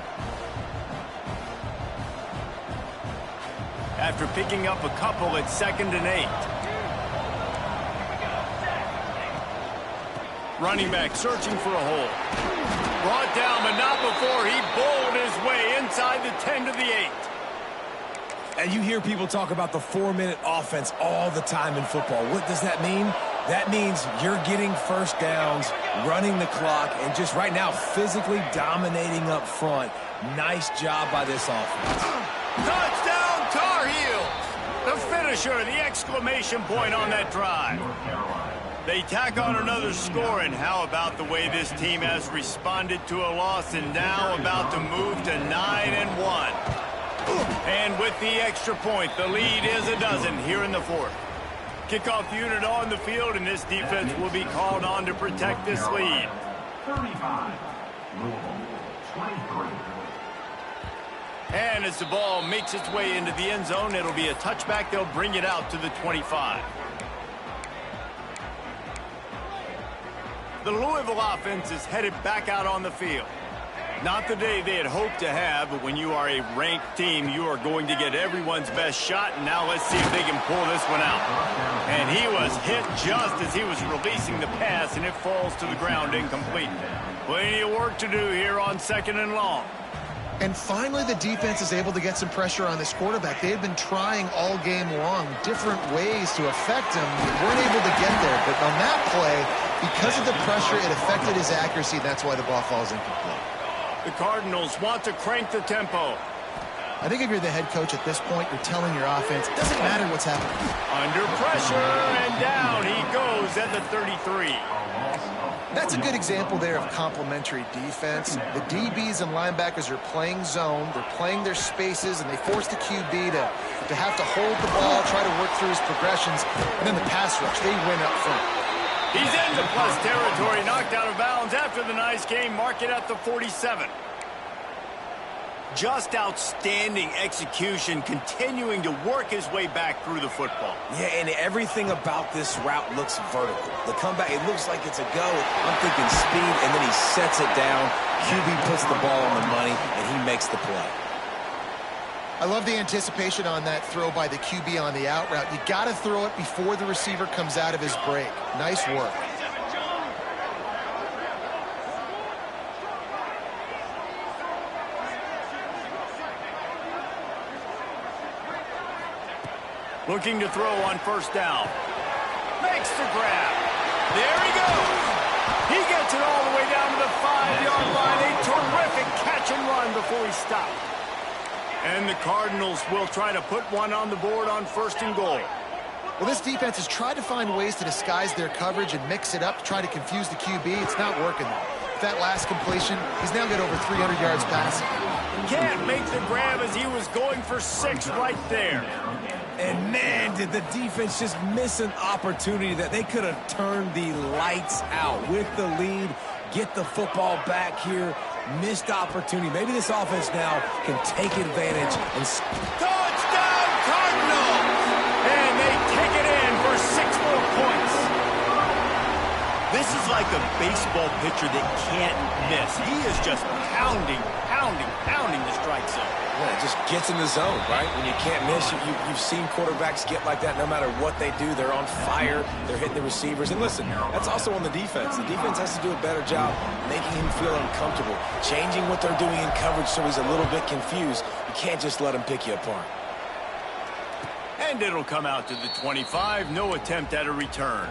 After picking up a couple at 2nd and 8. Running back searching for a hole. Brought down, but not before he bowled his way inside the 10 to the 8. And you hear people talk about the 4-minute offense all the time in football. What does that mean? That means you're getting first downs, running the clock, and just right now physically dominating up front. Nice job by this offense. Touchdown, Tar Heels! The finisher, the exclamation point on that drive. They tack on another score, and how about the way this team has responded to a loss and now about to move to 9-1. And with the extra point, the lead is a dozen here in the 4th. Kickoff unit on the field, and this defense will be called on to protect this lead. 35, Louisville, 23. And as the ball makes its way into the end zone, it'll be a touchback. They'll bring it out to the 25. The Louisville offense is headed back out on the field. Not the day they had hoped to have, but when you are a ranked team, you are going to get everyone's best shot. And now let's see if they can pull this one out. And he was hit just as he was releasing the pass, and it falls to the ground incomplete. Plenty of work to do here on 2nd and long. And finally, the defense is able to get some pressure on this quarterback. They had been trying all game long different ways to affect him. They weren't able to get there. But on that play, because of the pressure, it affected his accuracy. That's why the ball falls incomplete. The Cardinals want to crank the tempo. I think if you're the head coach at this point, you're telling your offense, it doesn't matter what's happening. Under pressure, and down he goes at the 33. That's a good example there of complementary defense. The DBs and linebackers are playing zone, they're playing their spaces, and they force the QB to have to hold the ball, try to work through his progressions, and then the pass rush, they win up front. He's into plus territory, knocked out of bounds after the nice game. Mark it at the 47. Just outstanding execution, continuing to work his way back through the football. Yeah, and everything about this route looks vertical. The comeback, it looks like it's a go. I'm thinking speed, and then he sets it down. QB puts the ball on the money, and he makes the play. I love the anticipation on that throw by the QB on the out route. You got to throw it before the receiver comes out of his break. Nice work. Looking to throw on first down. Makes the grab. There he goes. He gets it all the way down to the 5-yard line. A terrific catch and run before he stopped. And the Cardinals will try to put one on the board on first and goal. Well, this defense has tried to find ways to disguise their coverage and mix it up to try to confuse the QB. It's not working, though. With that last completion, he's now got over 300 yards passing. Can't make the grab as he was going for 6 right there. And, man, did the defense just miss an opportunity that they could have turned the lights out with the lead, get the football back here. Missed opportunity. Maybe this offense now can take advantage and... Touchdown, Cardinals! And they take it in for 6 more points. This is like a baseball pitcher that can't miss. He is just pounding the strike zone. Yeah, it just gets in the zone, right? When you can't miss, you've seen quarterbacks get like that no matter what they do. They're on fire. They're hitting the receivers. And listen, that's also on the defense. The defense has to do a better job making him feel uncomfortable, changing what they're doing in coverage so he's a little bit confused. You can't just let him pick you apart. And it'll come out to the 25. No attempt at a return.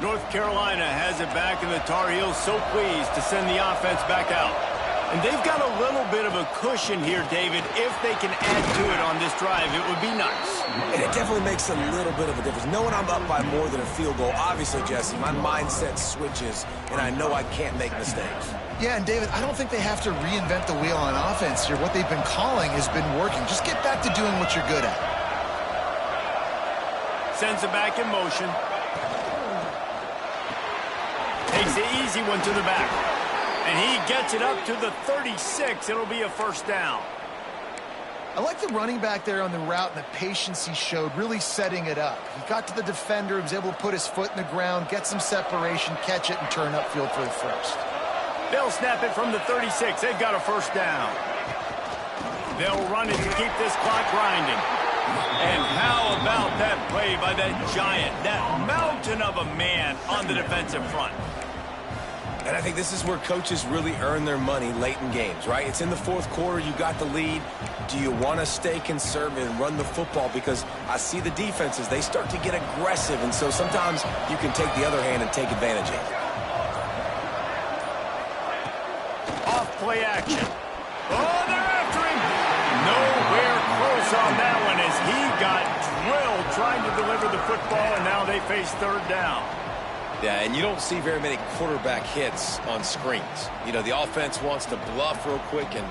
North Carolina has it back, and the Tar Heels so pleased to send the offense back out. And they've got a little bit of a cushion here, David. If they can add to it on this drive, it would be nice. And it definitely makes a little bit of a difference. Knowing I'm up by more than a field goal, obviously, Jesse, my mindset switches, and I know I can't make mistakes. Yeah, and David, I don't think they have to reinvent the wheel on offense here. What they've been calling has been working. Just get back to doing what you're good at. Sends it back in motion. Takes the easy one to the back. And he gets it up to the 36. It'll be a first down. I like the running back there on the route and the patience he showed, really setting it up. He got to the defender, was able to put his foot in the ground, get some separation, catch it, and turn upfield for the first. They'll snap it from the 36. They've got a first down. They'll run it to keep this clock grinding. And how about that play by that giant, that mountain of a man on the defensive front? And I think this is where coaches really earn their money late in games, right? It's in the fourth quarter. You got the lead. Do you want to stay conservative and run the football? Because I see the defenses, they start to get aggressive, and so sometimes you can take the other hand and take advantage of it. Off play action. Oh, they're after him. Nowhere close on that one as he got drilled trying to deliver the football, and now they face third down. Yeah, and you don't see very many quarterback hits on screens. You know, the offense wants to bluff real quick and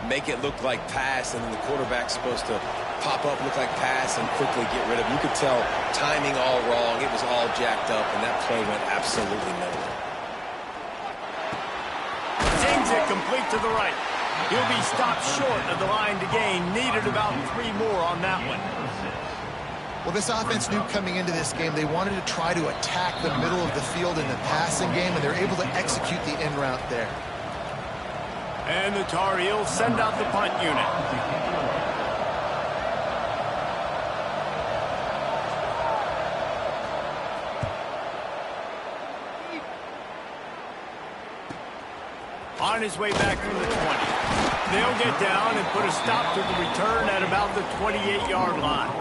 make it look like pass, and then the quarterback's supposed to pop up, look like pass, and quickly get rid of it. You could tell timing all wrong. It was all jacked up, and that play went absolutely nowhere. Sings it complete to the right. He'll be stopped short of the line to gain. Needed about 3 more on that one. Well, this offense knew coming into this game they wanted to try to attack the middle of the field in the passing game, and they're able to execute the in route there. And the Tar Heels send out the punt unit. On his way back from the 20. They'll get down and put a stop to the return at about the 28-yard line.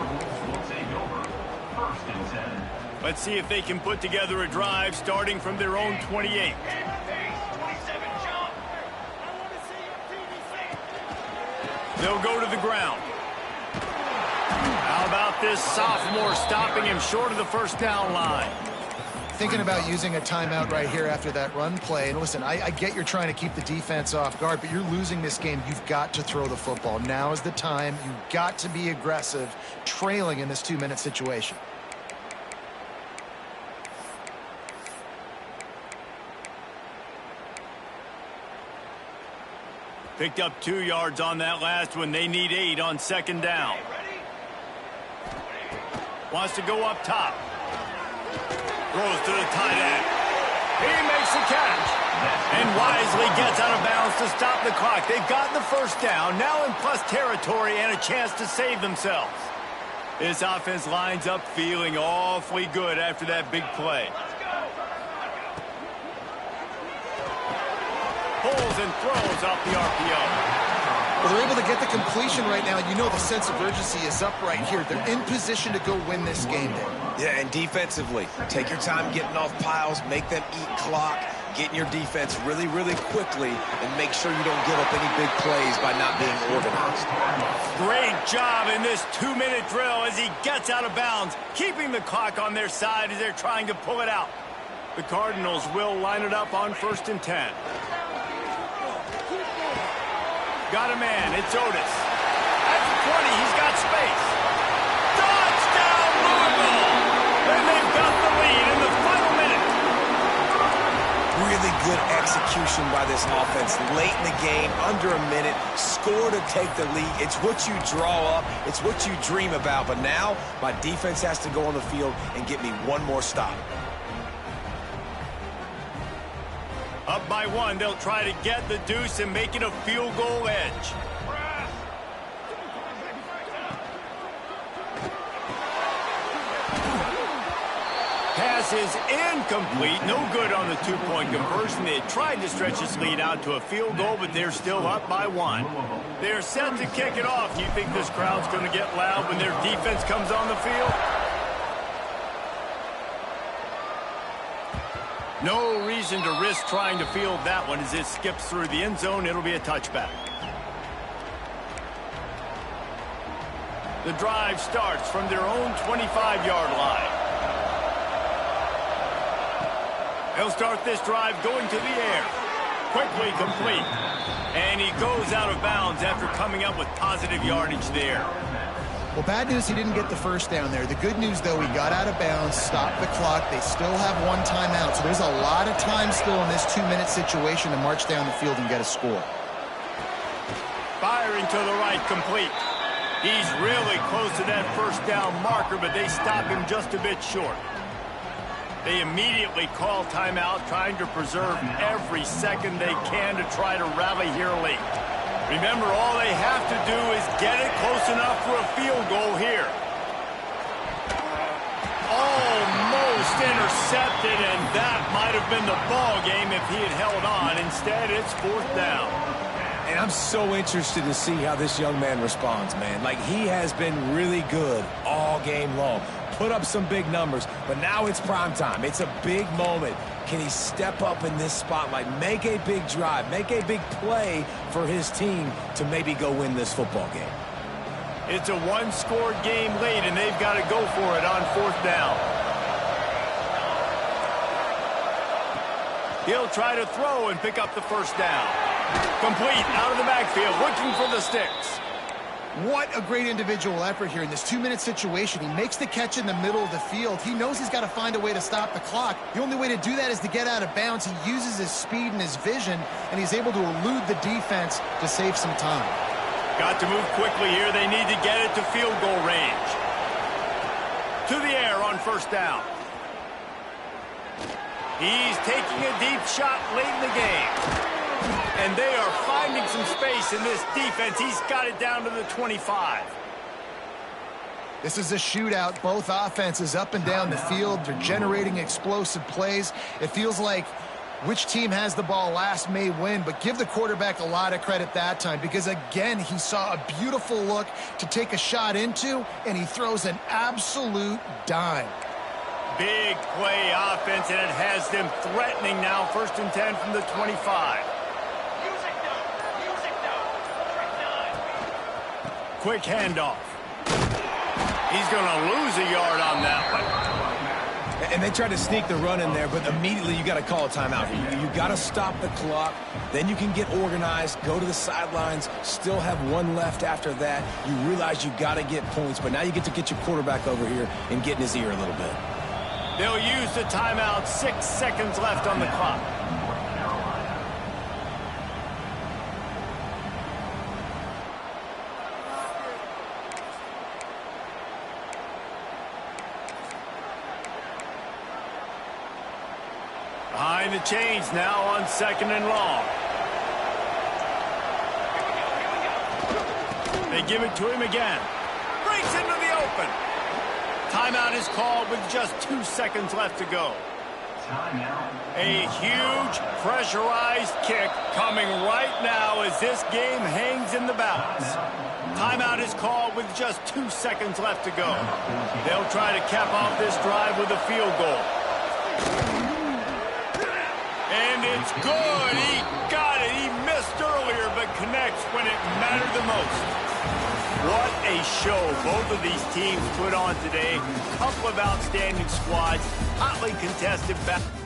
Let's see if they can put together a drive starting from their own 28. They'll go to the ground. How about this sophomore stopping him short of the first down line? Thinking about using a timeout right here after that run play. And listen, I get you're trying to keep the defense off guard, but you're losing this game. You've got to throw the football. Now is the time. You've got to be aggressive, trailing in this 2-minute situation. Picked up 2 yards on that last one. They need 8 on second down. Wants to go up top. Throws to the tight end. He makes the catch. And wisely gets out of bounds to stop the clock. They've gotten the first down. Now in plus territory and a chance to save themselves. This offense lines up feeling awfully good after that big play. Pulls and throws off the RPO. Well, they're able to get the completion right now. You know the sense of urgency is up right here. They're in position to go win this game, Dave. Yeah, and defensively, take your time getting off piles, make them eat clock, get in your defense really, really quickly, and make sure you don't give up any big plays by not being organized. Great job in this 2-minute drill as he gets out of bounds, keeping the clock on their side as they're trying to pull it out. The Cardinals will line it up on 1st and 10. Got a man. It's Otis. At the 20, he's got space. Touchdown, Louisville! And they've got the lead in the final minute. Really good execution by this offense. Late in the game, under a minute, score to take the lead. It's what you draw up. It's what you dream about. But now, my defense has to go on the field and get me one more stop. Up by 1, they'll try to get the deuce and make it a field goal edge. Pass is incomplete. No good on the 2-point conversion. They tried to stretch this lead out to a field goal, but they're still up by 1. They're set to kick it off. You think this crowd's going to get loud when their defense comes on the field? No reason to risk trying to field that one as it skips through the end zone. It'll be a touchback. The drive starts from their own 25-yard line. They'll start this drive going to the air. Quickly complete. And he goes out of bounds after coming up with positive yardage there. Well, bad news, he didn't get the first down there. The good news, though, he got out of bounds, stopped the clock. They still have 1 timeout, so there's a lot of time still in this 2-minute situation to march down the field and get a score. Firing to the right, complete. He's really close to that first down marker, but they stop him just a bit short. They immediately call timeout, trying to preserve every second they can to try to rally here late. Remember, all they have to do is get it close enough for a field goal here. Almost intercepted, and that might have been the ball game if he had held on. Instead, it's 4th down. And I'm so interested to see how this young man responds, man. Like, he has been really good all game long. Put up some big numbers, but now it's prime time. It's a big moment. Can he step up in this spotlight, make a big drive, make a big play for his team to maybe go win this football game? It's a 1-score game late, and they've got to go for it on 4th down. He'll try to throw and pick up the first down. Complete out of the backfield, looking for the sticks. What a great individual effort here in this 2-minute situation. He makes the catch in the middle of the field. He knows he's got to find a way to stop the clock. The only way to do that is to get out of bounds. He uses his speed and his vision, and he's able to elude the defense to save some time. Got to move quickly here. They need to get it to field goal range. To the air on 1st down. He's taking a deep shot late in the game. And they are finding some space in this defense. He's got it down to the 25. This is a shootout. Both offenses up and down the field. They're generating explosive plays. It feels like which team has the ball last may win, but give the quarterback a lot of credit that time because, again, he saw a beautiful look to take a shot into, and he throws an absolute dime. Big play offense, and it has them threatening now. 1st and 10 from the 25. Quick handoff. He's going to lose a yard on that one. And they tried to sneak the run in there, but immediately you got to call a timeout. You got to stop the clock. Then you can get organized, go to the sidelines, still have one left after that. You realize you got to get points, but now you get to get your quarterback over here and get in his ear a little bit. They'll use the timeout. 6 seconds left on the clock. Behind the chains now on 2nd and long. They give it to him again. Breaks into the open. Timeout is called with just 2 seconds left to go. A huge pressurized kick coming right now as this game hangs in the balance. Timeout is called with just 2 seconds left to go. They'll try to cap off this drive with a field goal. And it's good. He got it. He missed earlier, but connects when it mattered the most. What a show both of these teams put on today. Couple of outstanding squads, hotly contested battles.